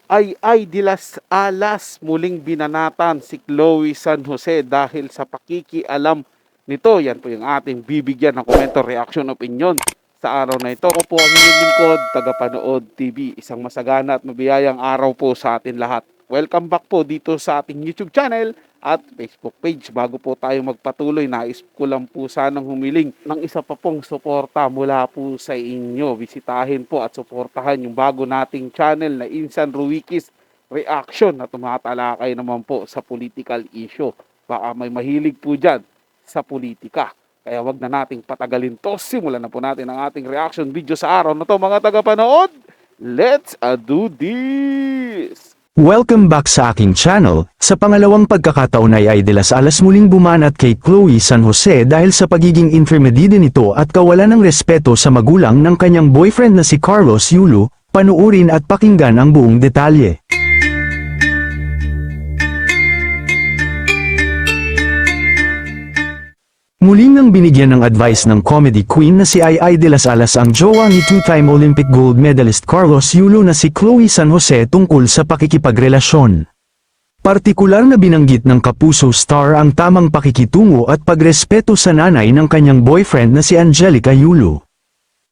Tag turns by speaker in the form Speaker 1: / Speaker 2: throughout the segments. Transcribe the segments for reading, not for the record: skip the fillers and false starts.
Speaker 1: Ay de las Alas muling binanatan si Chloe San Jose dahil sa pakikialam nito. Yan po yung ating bibigyan ng komento, reaction, opinion sa araw na ito. Ako po ang inyong lingkod, tagapanood TV. Isang masagana at mabiyayang araw po sa atin lahat. Welcome back po dito sa ating YouTube channel at Facebook page. Bago po tayo magpatuloy, nais ko lang po sanang humiling ng isa pa pong suporta mula po sa inyo. Bisitahin po at suportahan yung bago nating channel na Insan Ruwikis Reaction na tumatalakay naman po sa political issue. Baka may mahilig po dyan sa politika. Kaya wag na nating patagalin to. Simulan na po natin ang ating reaction video sa araw na to, mga tagapanood. Let's do this!
Speaker 2: Welcome back sa aking channel. Sa pangalawang pagkakataon ay de las Alas muling bumanat kay Chloe San Jose dahil sa pagiging infirmidide nito at kawalan ng respeto sa magulang ng kanyang boyfriend na si Carlos Yulo. Panuurin at pakinggan ang buong detalye. Muling nang binigyan ng advice ng comedy queen na si Ai de las Alas ang jowa ni two-time Olympic gold medalist Carlos Yulo na si Chloe San Jose tungkol sa pakikipagrelasyon. Partikular na binanggit ng Kapuso star ang tamang pakikitungo at pagrespeto sa nanay ng kanyang boyfriend na si Angelica Yulo.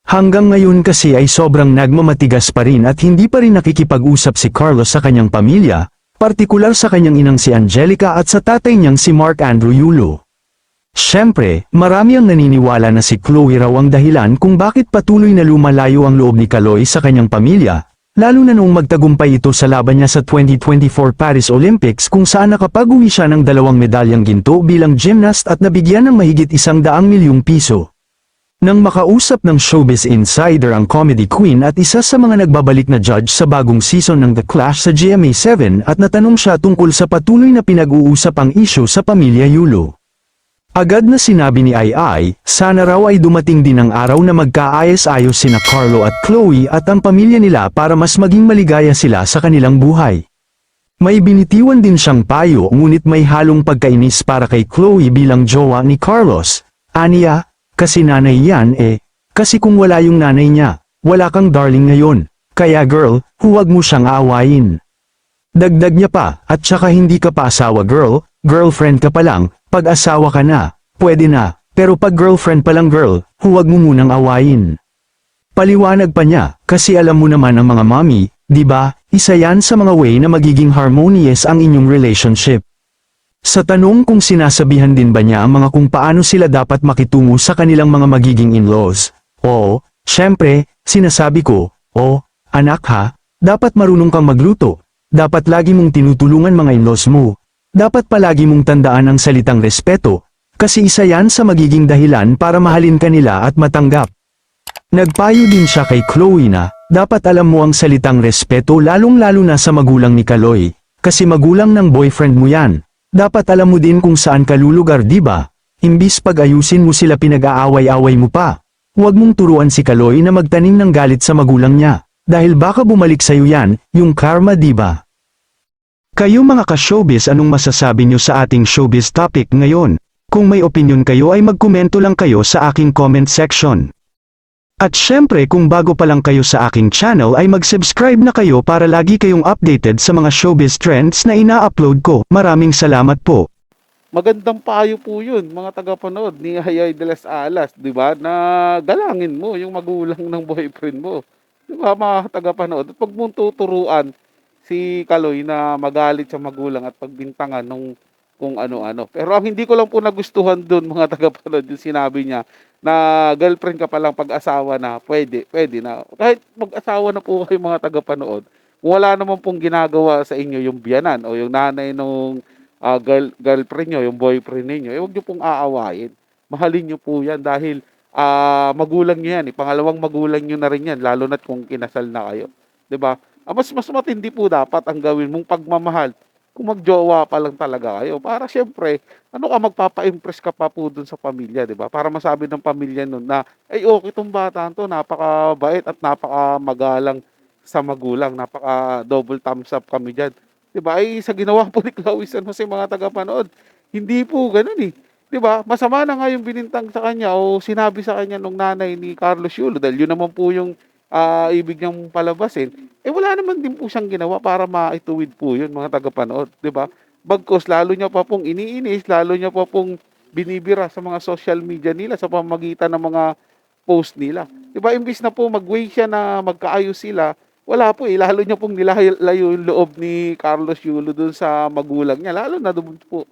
Speaker 2: Hanggang ngayon kasi ay sobrang nagmamatigas pa rin at hindi pa rin nakikipag-usap si Carlos sa kanyang pamilya, partikular sa kanyang inang si Angelica at sa tatay niyang si Mark Andrew Yulo. Siyempre, marami ang naniniwala na si Chloe raw ang dahilan kung bakit patuloy na lumalayo ang loob ni Chloe sa kanyang pamilya, lalo na noong magtagumpay ito sa laban niya sa 2024 Paris Olympics kung saan nakapag-uwi siya ng 2 medalyang ginto bilang gymnast at nabigyan ng mahigit 100 milyong piso. Nang makausap ng Showbiz Insider ang comedy queen at isa sa mga nagbabalik na judge sa bagong season ng The Clash sa GMA7 at natanong siya tungkol sa patuloy na pinag-uusap ang isyu sa pamilya Yulo. Agad na sinabi ni Ai, sana raw ay dumating din ang araw na magkaayos-ayos sina Carlo at Chloe at ang pamilya nila para mas maging maligaya sila sa kanilang buhay. May binitiwan din siyang payo ngunit may halong pagkainis para kay Chloe bilang jowa ni Carlos. Aniya, kasi nanay yan kasi kung wala yung nanay niya, wala kang darling ngayon. Kaya girl, huwag mo siyang aawayin. Dagdag niya pa, at saka hindi ka pa asawa girl, girlfriend ka pa lang. Pag asawa ka na, pwede na, pero pag girlfriend pa lang girl, huwag mo munang awayin. Paliwanag pa niya, kasi alam mo naman ang mga mommy, di ba, isa yan sa mga way na magiging harmonious ang inyong relationship. Sa tanong kung sinasabihan din ba niya ang mga kung paano sila dapat makitungo sa kanilang mga magiging in-laws, oo, syempre, sinasabi ko, anak ha, dapat marunong kang magluto, dapat lagi mong tinutulungan mga in-laws mo. Dapat palagi mong tandaan ang salitang respeto, kasi isa yan sa magiging dahilan para mahalin ka nila at matanggap. Nagpayo din siya kay Chloe na, dapat alam mo ang salitang respeto lalong-lalo na sa magulang ni Chloe, kasi magulang ng boyfriend mo yan. Dapat alam mo din kung saan ka lulugar diba? Imbis pag-ayusin mo sila pinag-aaway-away mo pa. Huwag mong turuan si Chloe na magtanim ng galit sa magulang niya, dahil baka bumalik sa'yo yan, yung karma diba? Kayo mga ka-showbiz, anong masasabi nyo sa ating showbiz topic ngayon? Kung may opinion kayo ay magkomento lang kayo sa aking comment section. At syempre kung bago pa lang kayo sa aking channel ay mag-subscribe na kayo para lagi kayong updated sa mga showbiz trends na ina-upload ko. Maraming salamat po.
Speaker 1: Magandang payo po yun, mga tagapanood ni Ai de las Alas, di ba? Na galangin mo yung magulang ng boyfriend mo. Di ba, mga tagapanood? At pag mong tuturuan si Kaloy na magalit sa magulang at pagbintangan nung kung ano-ano. Pero ang hindi ko lang po nagustuhan doon, mga tagapanood, yung sinabi niya na girlfriend ka pa lang, pag-asawa na, pwede na. Kahit mag-asawa na po kayo, mga tagapanood, kung wala naman pong ginagawa sa inyo yung biyanan o yung nanay nung girlfriend nyo, yung boyfriend niyo, huwag nyo pong aawayin. Mahalin nyo po yan dahil magulang nyo yan. Pangalawang magulang nyo na rin yan, lalo na't kung kinasal na kayo. 'Di ba? Mas matindi po dapat ang gawin mong pagmamahal kung magjowa pa lang talaga kayo. Para siyempre, magpapa-impress ka pa po dun sa pamilya, di ba? Para masabi ng pamilya nun na, ay okay itong bata to, napakabait at napakamagalang sa magulang, napaka-double thumbs up kami dyan. Di ba? Ay sa ginawa po ni Chloe San Jose, mga tagapanood, hindi po ganun eh. 'Di ba? Masama na nga yung binintang sa kanya o sinabi sa kanya nung nanay ni Carlos Yulo dahil yun naman po yung ibig niyang palabasin. wala naman din po siyang ginawa para maituwid po yun mga tagapanood, 'di ba? Bagkus lalo niya pa pong iniinis, lalo niya pa pong binibira sa mga social media nila sa pamamagitan ng mga post nila. 'Di ba imbis na po mag-way siya na magkaayos sila, wala po eh, lalo niya pong nilalayo yung loob ni Carlos Yulo dun sa magulang niya, lalo na dun po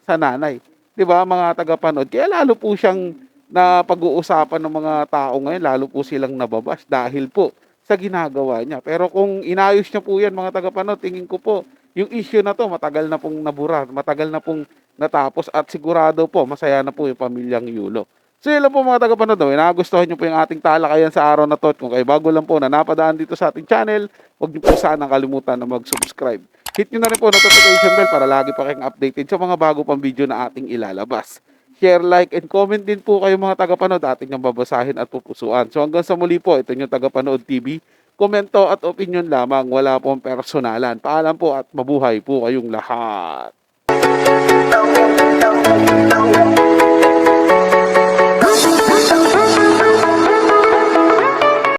Speaker 1: sa nanay. 'Di ba mga tagapanood? Kaya lalo po siyang napag-uusapan ng mga tao ngayon, lalo po silang nababash dahil po sa ginagawa niya. Pero kung inayos niya po yan mga tagapanood, tingin ko po, yung issue na to matagal na pong nabura, matagal na pong natapos at sigurado po masaya na po yung pamilyang Yulo. So yun lang po mga tagapanood, no? Nagustuhan niyo po yung ating talakayan sa araw na to. At kung kayo bago lang po na napadaan dito sa ating channel, huwag niyo po sana kalimutan na mag-subscribe. Hit niyo na rin po notification bell para lagi pa kayong updated sa mga bago pang video na ating ilalabas. Share, like, and comment din po kayo mga tagapanood, ating yung babasahin at pupusuan. So hanggang sa muli po, ito yung Tagapanood TV. Komento at opinion lamang, wala pong personalan. Paalam po at mabuhay po kayong lahat.